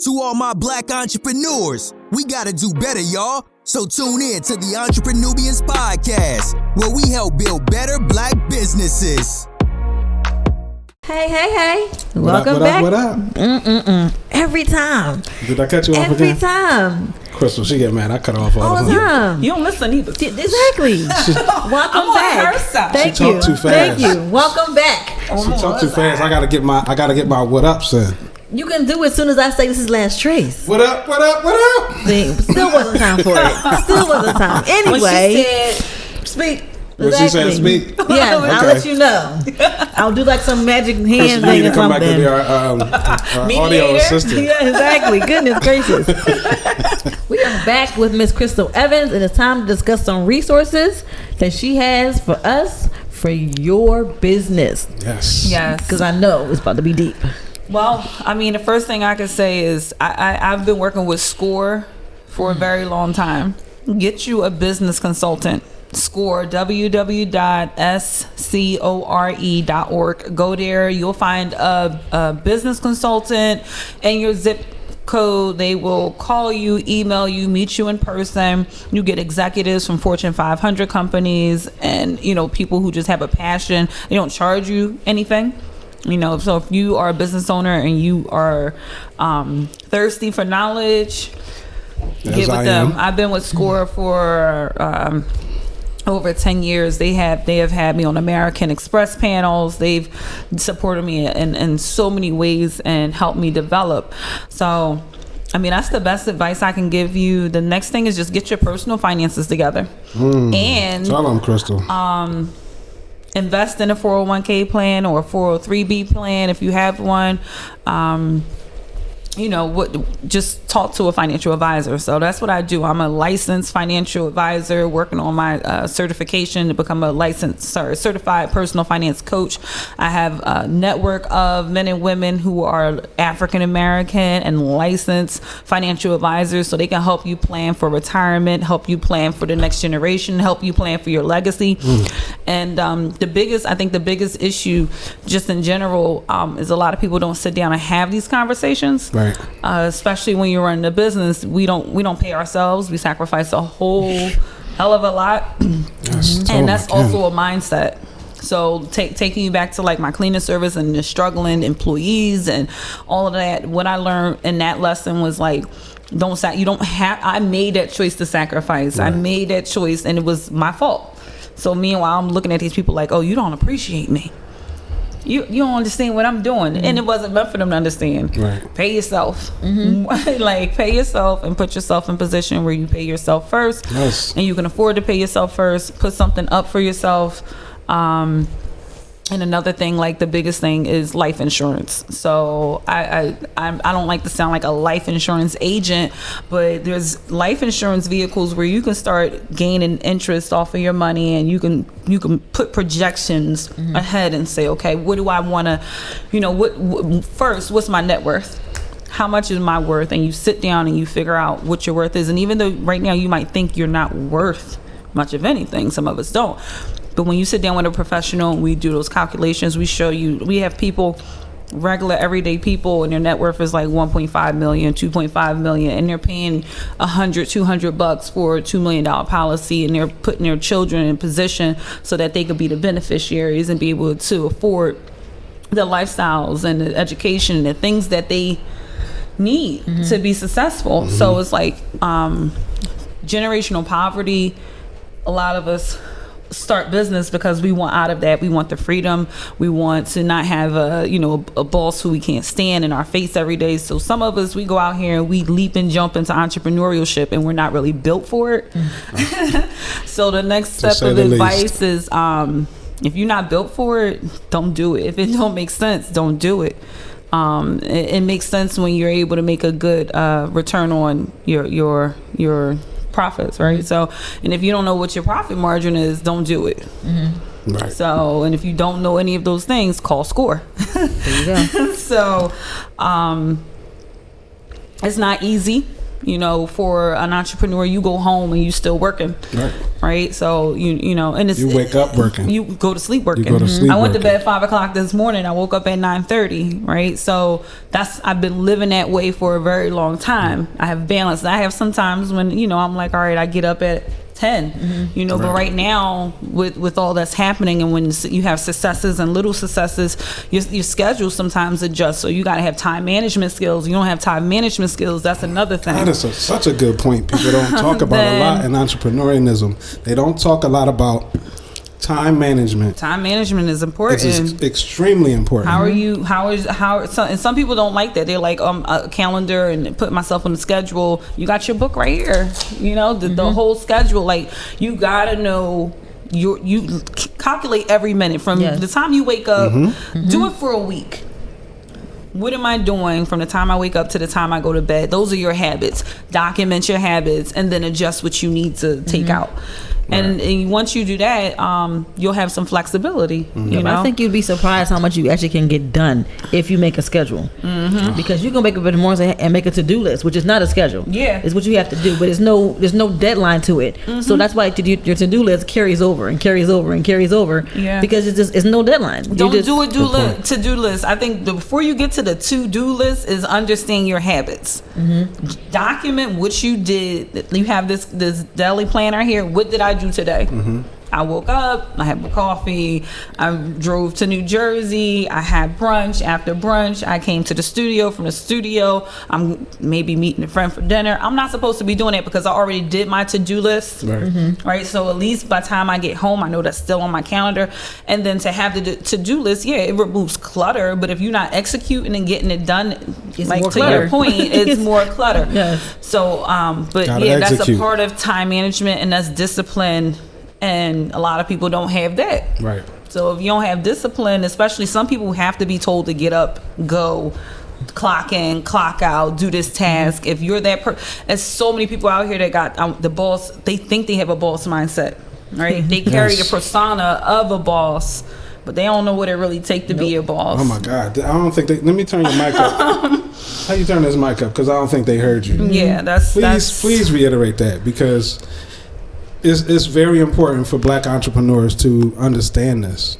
To all my black entrepreneurs, we gotta do better, y'all. So tune in to the Entrepreneurians Podcast, where we help build better black businesses. Hey. Welcome back. What up? Every time. Did I cut you off Every again? time. Crystal, she get mad. I cut her off All the time. You don't listen either. Exactly. Welcome back. On her side. Thank She you. talk too fast. Thank you. Welcome back. She talk too fast. I gotta get my what ups in. You can do it as soon as I say this is last trace. What up? Still wasn't time for it. Still wasn't time. Anyway. When she said, speak. When she said speak. Yeah, Okay. I'll let you know. I'll do like some magic hand Crystal, you thing need or to come back to something. be our audio Mediator. assistant. Yeah, exactly. Goodness gracious. We are back with Miss Crystal Evans, and it's time to discuss some resources that she has for us for your business. Yes. Because I know it's about to be deep. Well, I mean, the first thing I can say is I've been working with SCORE for a very long time. Get you a business consultant. SCORE, www.score.org. Go there. You'll find a business consultant and your zip code. They will call you, email you, meet you in person. You get executives from Fortune 500 companies and, people who just have a passion. They don't charge you anything. So if you are a business owner and you are thirsty for knowledge, get with them. I've been with SCORE for over 10 years. They have had me on American Express panels. They've supported me in so many ways and helped me develop. So, I mean, that's the best advice I can give you. The next thing is just get your personal finances together. And tell them, Crystal. Invest in a 401k plan or a 403b plan if you have one. Just talk to a financial advisor. So that's what I do. I'm a licensed financial advisor working on my certification to become a certified personal finance coach. I have a network of men and women who are African American and licensed financial advisors, so they can help you plan for retirement, help you plan for the next generation, help you plan for your legacy. And the biggest issue just in general is a lot of people don't sit down and have these conversations. Right. Especially when you're running a business, we don't pay ourselves. We sacrifice a whole hell of a lot, Yes. and that's also a mindset. So taking you back to like my cleaning service and the struggling employees and all of that. What I learned in that lesson was like, I made that choice to sacrifice. Right. I made that choice, and it was my fault. So meanwhile, I'm looking at these people like, oh, you don't appreciate me. You don't understand what I'm doing. And it wasn't meant for them to understand. Right. Pay yourself. Like, pay yourself and put yourself in position where you pay yourself first. Yes. And you can afford to pay yourself first. Put something up for yourself. And another thing, like the biggest thing, is life insurance. So I don't like to sound like a life insurance agent, but there's life insurance vehicles where you can start gaining interest off of your money, and you can put projections ahead and say, okay, what do I want to, first, what's my net worth? How much is my worth? And you sit down and you figure out what your worth is. And even though right now you might think you're not worth much of anything, some of us don't. But when you sit down with a professional and we do those calculations, we have people, regular everyday people, and their net worth is like 1.5 million, 2.5 million, and they're paying $100-$200 for a $2 million policy, and they're putting their children in position so that they could be the beneficiaries and be able to afford the lifestyles and the education and the things that they need to be successful. So it's like generational poverty. A lot of us start business because we want out of that. We want the freedom. We want to not have a boss who we can't stand in our face every day. So some of us, we go out here and we leap and jump into entrepreneurship, and we're not really built for it. So the next step of advice is, if you're not built for it, don't do it. If it don't make sense, don't do it. It makes sense when you're able to make a good return on your profits, right? So, and if you don't know what your profit margin is, don't do it. Right. So, and if you don't know any of those things, call SCORE. There you go. So, it's not easy. You know, for an entrepreneur, you go home and you still working, right? So you know, and you wake up working, you go to sleep working. You go to sleep I went to working. bed 5 o'clock this morning. I woke up at 9:30, right? So I've been living that way for a very long time. I have balance. I have sometimes when, you know, I'm like, all right, I get up at 10, you know, but right now with all that's happening, and when you have successes and little successes, your schedule sometimes adjusts. So you got to have time management skills. You don't have time management skills, that's another thing. That is such a good point. People don't talk about a lot in entrepreneurialism. They don't talk a lot about time management. Time management is important. It's extremely important. And some people don't like that. They're like, a calendar and put myself on the schedule. You got your book right here. You know, the whole schedule. Like, you gotta know. You calculate every minute from the time you wake up. Do it for a week. What am I doing from the time I wake up to the time I go to bed? Those are your habits. Document your habits and then adjust what you need to take out. And once you do that, you'll have some flexibility. You know? I think you'd be surprised how much you actually can get done if you make a schedule. Because you can wake up in the morning and make a to-do list, which is not a schedule. It's what you have to do, but there's no deadline to it. So that's why your to-do list carries over and carries over and carries over. Because it's no deadline. Don't do a to-do list. I think before you get to the to-do list is understand your habits. Document what you did. You have this daily planner here. What did I do today? I woke up, I had coffee, I drove to New Jersey, I had brunch. After brunch, I came to the studio. From the studio, I'm maybe meeting a friend for dinner. I'm not supposed to be doing that because I already did my to-do list. Right? So at least by the time I get home, I know that's still on my calendar. And then to have the to-do list, it removes clutter, but if you're not executing and getting it done, it's like more to clutter. your point, it's more clutter. So, but Gotta that's execute. a part of time management, and that's discipline. And a lot of people don't have that. Right. So if you don't have discipline, especially some people have to be told to get up, go, clock in, clock out, do this task. If you're that there's so many people out here that got the boss, they think they have a boss mindset, right? They carry the persona of a boss, but they don't know what it really takes to be a boss. Oh my God. I don't think let me turn your mic up. How you turn this mic up? Because I don't think they heard you. Yeah, Please reiterate that, because it's very important for Black entrepreneurs to understand this.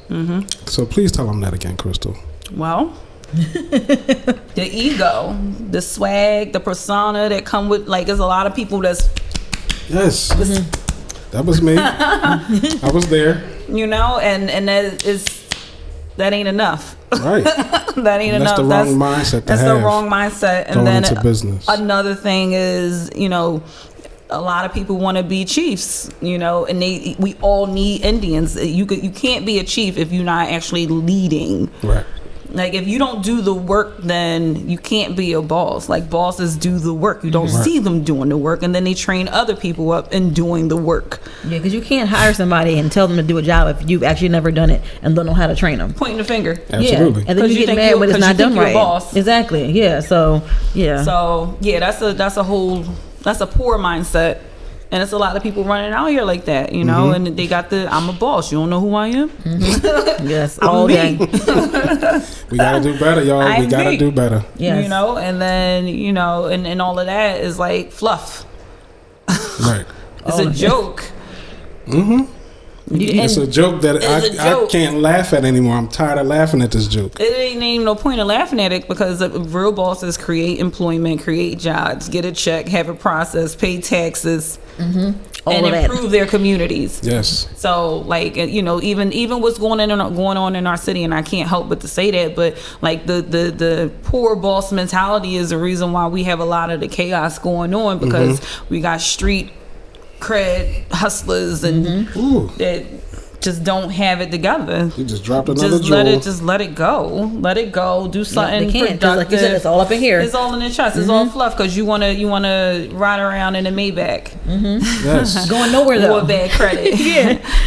So please tell them that again, Crystal. Well, the ego, the swag, the persona that come with, like, there's a lot of people that's that was me. I was there. You know, and that ain't enough. Right. That ain't enough. That's the wrong mindset. That's the wrong mindset. And going then into business. Another thing is, you know, a lot of people want to be chiefs, you know, and we all need Indians. You can't be a chief if you're not actually leading. Right. Like, if you don't do the work, then you can't be a boss. Like, bosses do the work. You don't see them doing the work, and then they train other people up in doing the work. Yeah, because you can't hire somebody and tell them to do a job if you've actually never done it and don't know how to train them. Pointing the finger. Absolutely. Yeah. And then you get mad when it's not done right. Boss. Exactly. Yeah. So yeah. So yeah, that's a poor mindset. And it's a lot of people running out here like that, you know, and they got I'm a boss. You don't know who I am? Yes, I'm all me. day. We got to do better, y'all. We got to do better. Yes. You know, and then, you know, and all of that is like fluff. Right. It's a joke. It's a joke that I can't laugh at anymore. I'm tired of laughing at this joke. It ain't even no point in laughing at it, because real bosses create employment, create jobs, get a check, have a process, pay taxes, and improve their communities. Yes. So, like, you know, even what's going on in our city, and I can't help but to say that, but like the poor boss mentality is the reason why we have a lot of the chaos going on, because we got street cred hustlers and that just don't have it together. You just dropped another jewel. Just let it go. Let it go. Do something they can't. productive. Like you said, it's all up in here. It's all in the chest. It's all fluff, because you wanna ride around in a Maybach. Yes. Going nowhere though. Or bad credit.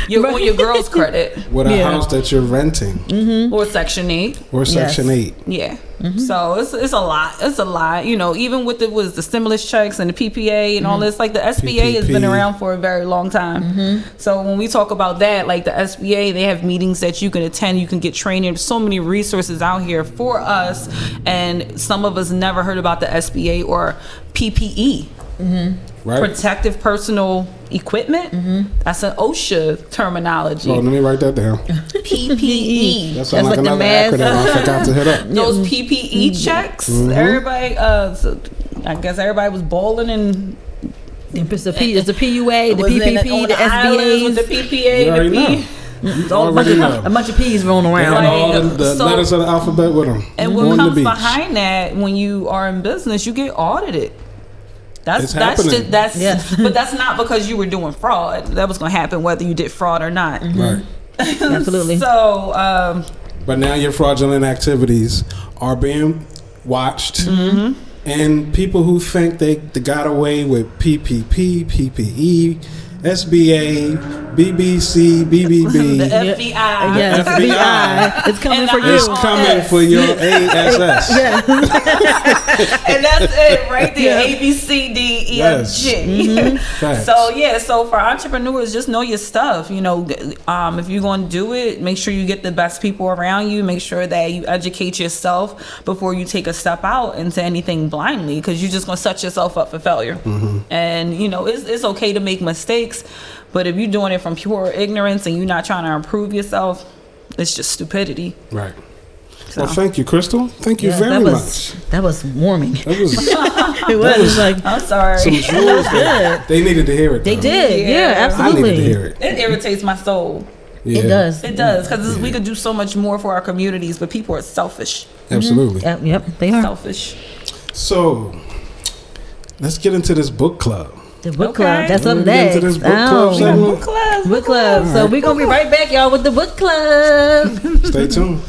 You're on your girl's credit. With a house that you're renting. Or Section 8. Or Section 8. Yeah. So it's a lot. It's a lot. You know, even with the stimulus checks and the PPA and all this, like the SBA has been around for a very long time. So when we talk about that, like the SBA, they have meetings that you can attend, you can get training. There's so many resources out here for us, and some of us never heard about the SBA or PPE. Right. Protective personal equipment. That's an OSHA terminology. Oh, let me write that down. PPE. That sounds like another acronym I forgot to hit up. Those PPE checks. Everybody. So I guess everybody was bowling and. It's the PUA, the PPP, the SBA, with the PPA, you a bunch of P's rolling around. Like, all the letters of the alphabet with them. And what comes behind that, when you are in business, you get audited. But that's not because you were doing fraud. That was going to happen whether you did fraud or not. Right. Absolutely. So, but now your fraudulent activities are being watched. And people who think they got away with PPP, PPE, SBA, BBC, BBB. The FBI. Yeah, the FBI. It's coming for you. It's coming for your ASS. Yeah. And that's it right there. A, B, C, D, E, F, G. So for entrepreneurs, just know your stuff. You know, if you're going to do it, make sure you get the best people around you. Make sure that you educate yourself before you take a step out into anything blindly, because you're just going to set yourself up for failure. And, you know, it's okay to make mistakes, but if you're doing it from pure ignorance and you're not trying to improve yourself, it's just stupidity. Right. So. Well, thank you, Crystal. Thank you very much. That was warming. That was, it was like, I'm sorry. Some jewels they needed to hear it. They did. Yeah, absolutely. I needed to hear it. It irritates my soul. Yeah. It does. It does, because we could do so much more for our communities, but people are selfish. Absolutely. Yep, they are. Selfish. So, let's get into this book club. The book club. That's up next. Book club. Book club. So we're going to be right back, y'all, with the book club. Stay tuned.